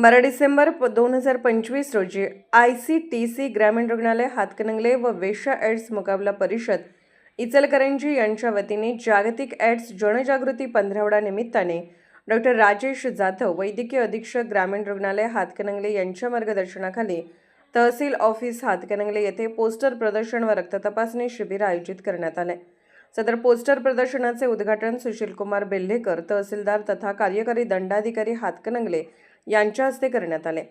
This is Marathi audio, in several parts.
12 डिसेंबर 2025 रोजी ICTC ग्रामीण रुग्णालय हातकणंगले व वेश्या एड्स मुकाबला परिषद इचलकरंजी यांच्या वतीने जागतिक एड्स जनजागृती पंधरवडा निमित्ताने डॉक्टर राजेश जाधव वैद्यकीय अधीक्षक ग्रामीण रुग्णालय हातकणंगले यांच्या मार्गदर्शनाखाली तहसील ऑफिस हातकणंगले येथे पोस्टर प्रदर्शन व रक्त तपासणी शिबिर आयोजित करण्यात आले। सदर पोस्टर प्रदर्शनाचे उद्घाटन सुशील कुमार बेल्हेकर तहसीलदार तथा कार्यकारी दंडाधिकारी हातकणंगले यांच्या हस्ते करण्यात आले।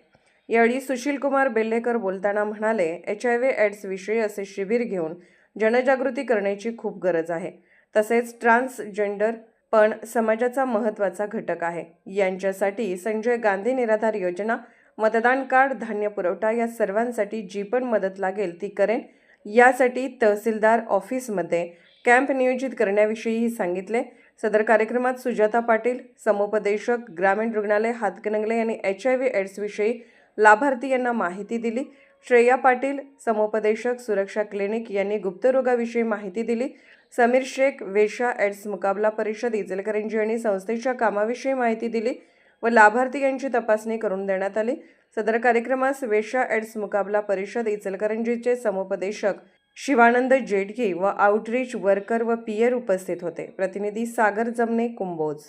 यावेळी सुशील कुमार बेल्हेकर बोलताना म्हणाले, HIV एड्स विषयी असे शिबिर घेऊन जनजागृती करण्याची खूप गरज आहे। तसेच ट्रान्सजेंडर पण समाजाचा महत्त्वाचा घटक आहे। यांच्यासाठी संजय गांधी निराधार योजना, मतदान कार्ड, धान्य पुरवठा या सर्वांसाठी जी पण मदत लागेल ती करेन। यासाठी तहसीलदार ऑफिसमध्ये कॅम्प नियोजित करण्याविषयी सांगितले। सदर कार्यक्रमात सुजाता पाटील समुपदेशक ग्रामीण रुग्णालय हातकणंगले यांनी HIV एड्स विषयी लाभार्थी यांना माहिती दिली। श्रेया पाटील समुपदेशक सुरक्षा क्लिनिक यांनी गुप्तरोगाविषयी माहिती दिली। समीर शेख वेश्या एड्स मुकाबला परिषद इचलकरंजी यांनी संस्थेच्या कामाविषयी माहिती दिली व लाभार्थी यांची तपासणी करून देण्यात आली। सदर कार्यक्रमास वेश्या एड्स मुकाबला परिषद इचलकरंजीचे समुपदेशक शिवानंद जेडगे व आउटरीच वर्कर व पीयर उपस्थित होते। प्रतिनिधी सागर जमने, कुंभोज।